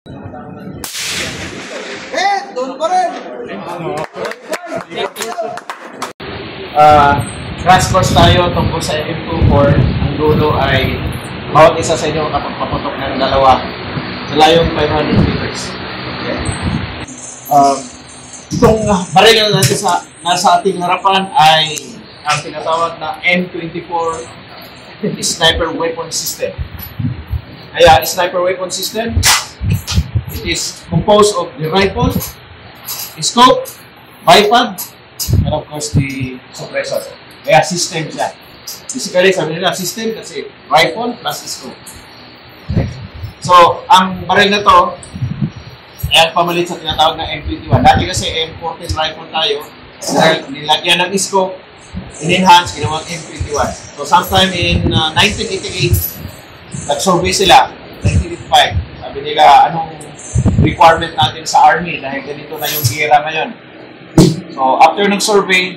Doon pa rin! Crash course tayo tungkol sa FM24. Ang dulo ay bawat isa sa inyo kapag paputok ng dalawa sa layong 500 meters. Itong baril na natin nasa ating harapan ay ang tinatawag na M24 Sniper Weapon System. Kaya Sniper Weapon System, it is composed of the rifle, scope, bipod, and of course the suppressor. Kaya system siya. Basically, sabi nila system kasi rifle plus scope. Okay. So, ang baril na to ay pamalit sa tinatawag na M21. Dati kasi M14 rifle tayo, nilagyan ng scope, in-enhance, ginawang M21. So, sometime in 1988, nag-survey sila, 1985. Sabi nila, anong requirement natin sa Army dahil ganito na yung gera ngayon. So, after ng survey,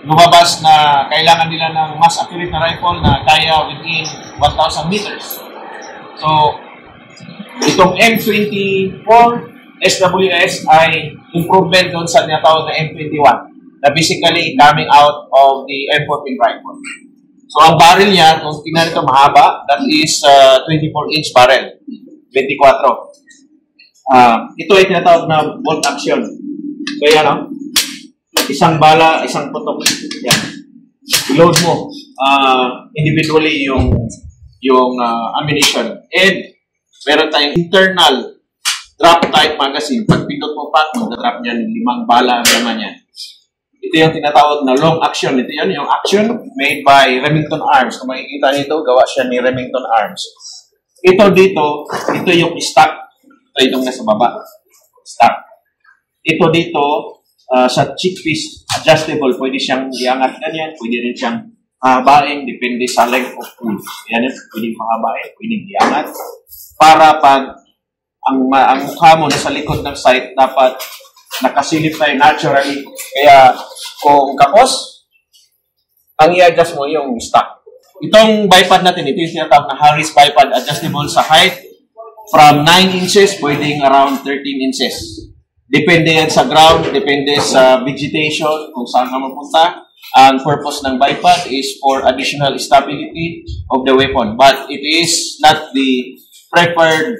lumabas na kailangan nila ng mas accurate na rifle na kaya within 1,000 meters. So, itong M24 SWS ay improvement doon sa tinatawag na M21 na basically coming out of the M14 rifle. So, ang barrel niya, kung tingnan ito mahaba, that is 24-inch barrel, 24. Ito ay tinatawag na bolt action. So, yan, isang bala, isang putok. Yan. I-load mo individually yung ammunition. And meron tayong internal drop type magazine. Pag pindot mo pa, mag-drop niyan 5 bala ang laman niya. Ito yung tinatawag na long action. Ito yan, yung action made by Remington Arms. Kung makikita nito, gawa siya ni Remington Arms. Ito dito, ito yung stock. Ito yung nasa baba. Stock. Ito dito, sa cheek piece, adjustable. Pwede siyang iangat ganyan. Pwede rin siyang habain. Depende sa length of tools. Yan, pwede mahabain. Pwede iangat. Para pag ang mukha mo nasa likod ng sight, dapat nakasilip tayo naturally. Kaya, kung kapos, ang i-adjust mo yung stock. Itong bipod natin, ito yung tinatawag na Harris bipod, adjustable sa height from 9 inches, pwedeng around 13 inches. Depende yan sa ground, depende sa vegetation, kung saan ka mapunta. Ang purpose ng bipod is for additional stability of the weapon. But it is not the preferred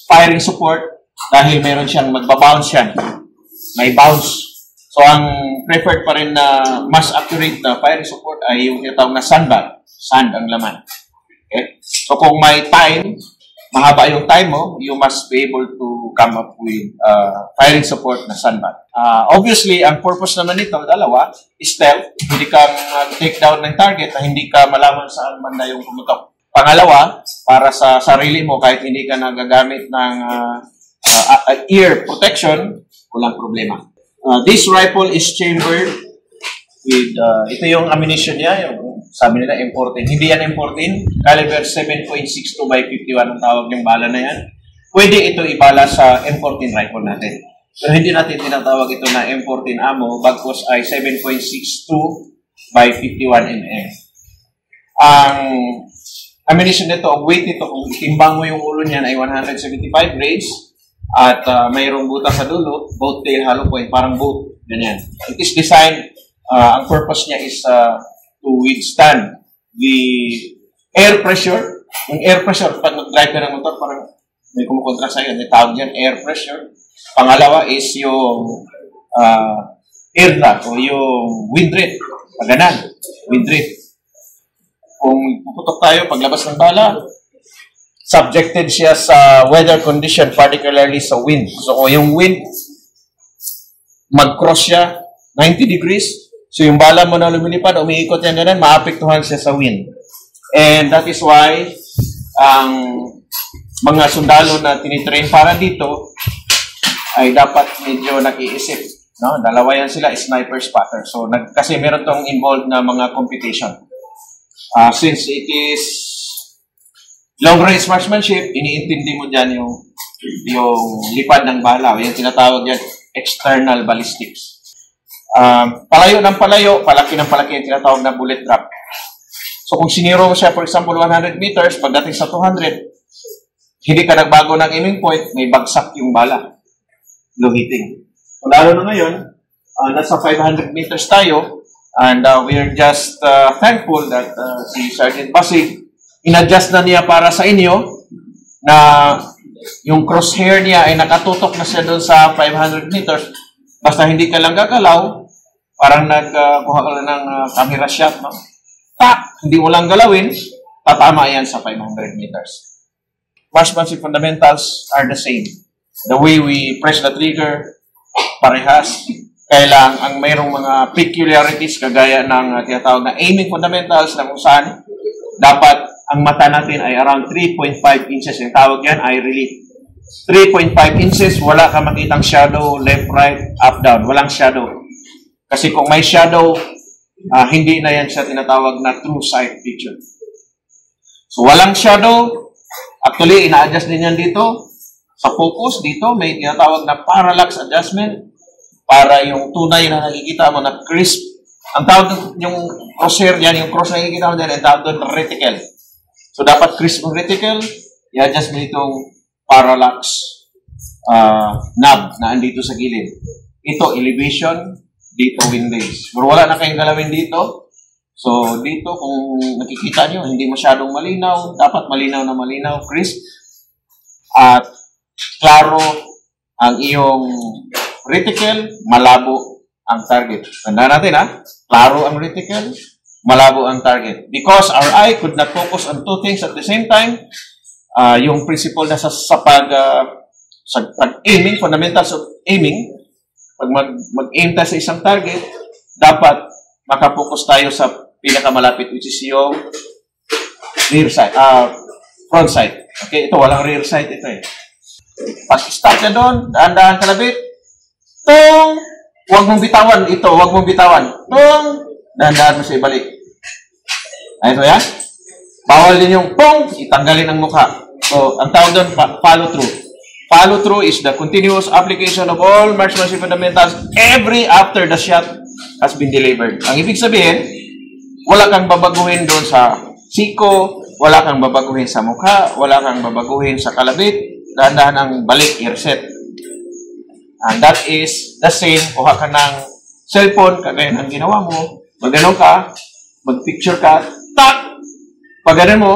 firing support dahil meron siyang magbabounce yan. May bounce. So, ang preferred pa rin na mas accurate na firing support ay yung tinatawag na sandbag. Sand ang laman. Okay? So, kung may time, mahaba yung time mo, you must be able to come up with firing support na sandbag. Obviously, ang purpose naman nito, dalawa, is stealth. Hindi ka take down ng target na hindi ka malaman saan man na yung pumutok. Pangalawa, para sa sarili mo, kahit hindi ka nagagamit ng ear protection, walang problema. This rifle is chambered with, ito yung ammunition niya, yung sabi nila M14. Hindi yan M14, caliber 7.62 by 51 ang tawag yung bala na yan. Pwede ito ibala sa M14 rifle natin. Pero hindi natin tinatawag ito na M14 ammo, bagkus ay 7.62 by 51 mm. Ang ammunition nito, ang weight nito, kung timbang mo yung ulo niyan ay 175 grains at mayroong butas sa dulo, boat tail hollow point, parang boat, ganyan. It is designed, ang purpose niya is to withstand the air pressure. Yung air pressure, pag nag-drive ka ng motor, parang may kumukontra sa'yo, may tawag dyan, air pressure. Pangalawa is yung air drag o yung wind drift. Paganan, wind drift. Kung puputok tayo, paglabas ng bala, subjected siya sa weather condition, particularly sa wind. So, yung wind, mag-cross siya 90 degrees. So, yung bala mo na lumilipad, umiikot yan ganun, maapektuhan siya sa wind. And that is why, ang mga sundalo na tinitrain para dito, ay dapat medyo nag-iisip. No? Dalawa yan sila, sniper spotter. So, kasi meron tong involved na mga competition. Since it is long-range marksmanship, iniintindi mo dyan yung lipad ng bala. Yung tinatawag dyan, external ballistics. Palayo ng palayo, palaki ng palaki yung tinatawag na bullet drop. So kung siniro mo siya, for example, 100 meters, pagdating sa 200, hindi ka nagbago ng aiming point, may bagsak yung bala. Low heating. So, lalo na ngayon, nasa 500 meters tayo, and we are just thankful that si Sergeant Basig, in-adjust na niya para sa inyo na yung crosshair niya ay nakatutok na siya doon sa 500 meters. Basta hindi ka lang gagalaw, parang nagkuha ka lang ng camera shot, no? Tak! Hindi mo lang galawin, tatama yan sa 500 meters. Marksmanship fundamentals are the same. The way we press the trigger, parehas. Kaya lang, ang mayroong mga peculiarities kagaya ng tinatawag na aiming fundamentals na kung saan dapat ang mata natin ay around 3.5 inches. Yung tawag yan ay relief. 3.5 inches, wala ka makitang shadow, left, right, up, down. Walang shadow. Kasi kung may shadow, hindi na yan siya tinatawag na true sight picture. So, walang shadow. Actually, ina-adjust din yan dito. Sa focus, dito, may tinatawag na parallax adjustment para yung tunay na nakikita mo na crisp. Ang tawag yung crosshair yan, yung cross na nakikita mo dyan, ang tawag doon reticle. So, dapat crisp ng reticle, i-adjust mo itong parallax knob na andito sa gilid. Ito, elevation, dito, wind rays. Pero wala na kayong galawin dito. So, dito, kung nakikita nyo, hindi masyadong malinaw. Dapat malinaw na malinaw, crisp. At klaro ang iyong reticle, malabo ang target. Tandaan natin, ha? Klaro ang reticle, malabo ang target. Because our eye could not focus on two things at the same time, yung principle na sa pag-aiming, fundamentals of aiming, pag mag-aim tayo sa isang target, dapat makapokus tayo sa pinakamalapit, which is yung rear sight, front sight. Okay, ito, walang rear sight ito eh. Pag-start na doon, daan-daan kalabit, tong, huwag mong bitawan, ito, huwag mong bitawan, tong, daan-daan mo siya ibalik. Ay, ito yan. Bawal din yung pong, itanggalin ang mukha. So, ang tawag doon, follow through. Follow through is the continuous application of all marksmanship fundamentals every after the shot has been delivered. Ang ibig sabihin, wala kang babaguhin doon sa siko, wala kang babaguhin sa mukha, wala kang babaguhin sa kalabit, dahan-dahan ang balik, i-reset. And that is the same, kuha ka ng cellphone, kagaya ng ginawa mo, mag-ganon ka, mag-picture ka, tak! Pag-ganon mo,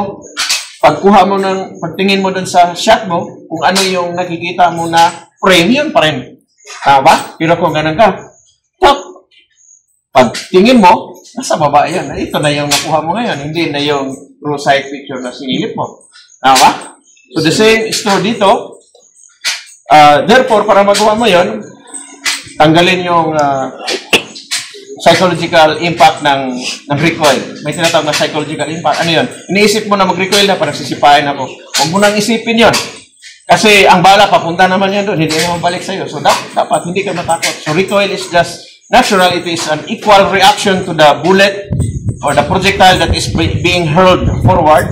pagkuha mo ng, pagtingin mo dun sa shot mo, kung ano yung nakikita mo na frame, yun pa rin. Tama? Pero kung ganun ka, tak! Pagtingin mo, nasa baba yan. Ito na yung nakuha mo ngayon, hindi na yung true sight picture na sinilip mo. Tama? So the same is true dito. Therefore, para magawa mo yun, tanggalin yung psychological impact ng recoil. May tinatawag na psychological impact. Ano yun? Iniisip mo na mag-recoil na, parang sisipahin ako. Huwag mo nang isipin yun. Kasi ang bala, papunta naman yan doon. Hindi na mabalik sa'yo. So dapat hindi ka matakot. So recoil is just natural. It is an equal reaction to the bullet or the projectile that is being hurled forward.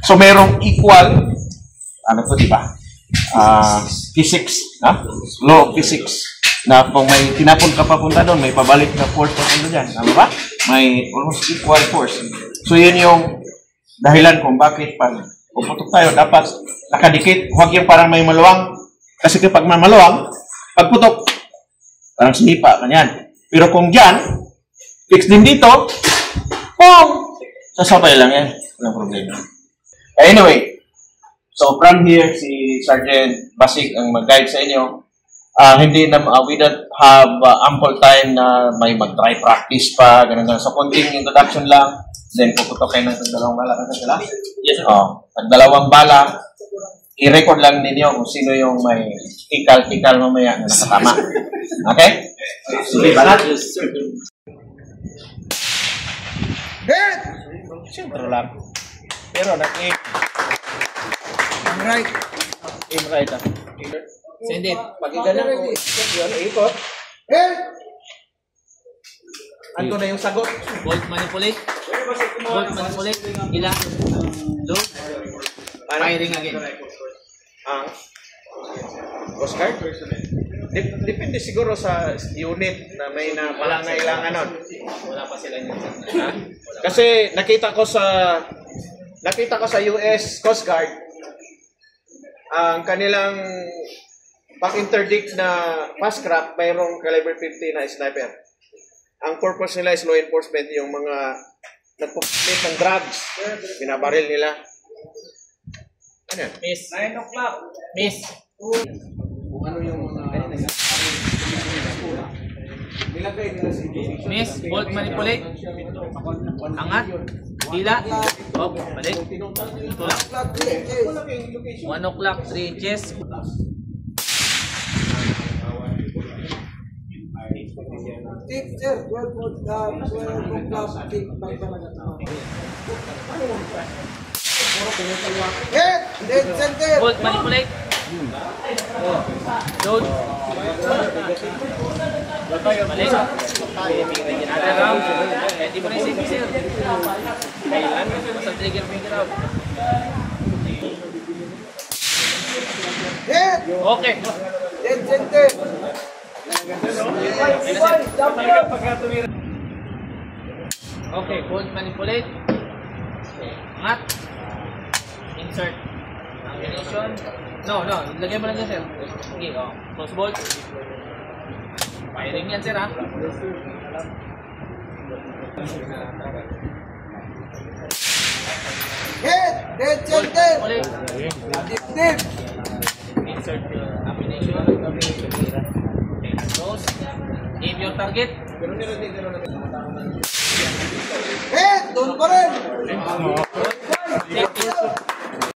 So mayroong equal, ano to, diba? Physics, law of physics. Na kung may tinapon ka papunta doon, may pabalik na force papunta dyan. Tama ba? May almost equal force. So, yun yung dahilan kung bakit pag puputok tayo, dapat nakadikit. Huwag yung parang may maluwang. Kasi kapag may maluwang, pagputok, parang sinipa, kanyan. Pero kung dyan, fix din dito, pong! Sasabay lang yan. Walang problema. Anyway, so from here, si Sergeant Basig ang mag-guide sa inyo. Hindi na, we don't have ample time na may mag-try practice pa, ganun. So, konting introduction lang, then puputok kayo ng dalawang bala. Kasi sila? Yes, dalawang bala, i-record lang ninyo kung sino yung may tikal-tikal mamaya na nakatama. Okay? Sige, balat? Hit! Siyempre lang. Pero, nag-aim. I'm right. Aim right, Send it. Pag ganun ko, yun, ikot. Hit! Ano na yung sagot? Bolt manipulate. Bolt manipulate. Ilang. Load. Firing again. Oscar? Depende siguro sa unit na may pangangailangan nun. Wala pa sila yun. Kasi nakita ko sa US Coast Guard, ang kanilang pag-interdict na fast craft, mayroong caliber 50 na sniper. Ang purpose nila is law enforcement, yung mga nagpuplit ng drugs, binabaril nila. Ano yan? Miss. 9 o'clock. Miss. Kung ano yung mga nilagay nila sa Miss. Bolt manipulate. Angat. Hila. Hop. Balik. Tulak. 1 o'clock, 3 inches. Tip, sir. 12 o'clock. Tip, Head! Dead center! Bolt manipulate. Load. Balik. Another round. Hindi mo na yung safety, sir. Kailan? Basta trigger finger out. Head! Okay. Dead center! Okay, bolt manipulate. Angat. Insert. Ammunition. No. Lagyan mo lang dyan, sir. Sige, close bolt. Firing yan, sir, ha? Head! Dead Bolt center! manipulate. Tip, tip! Insert your ammunition. Okay, close. Aim your target. Head! Doon pa rin! Safety.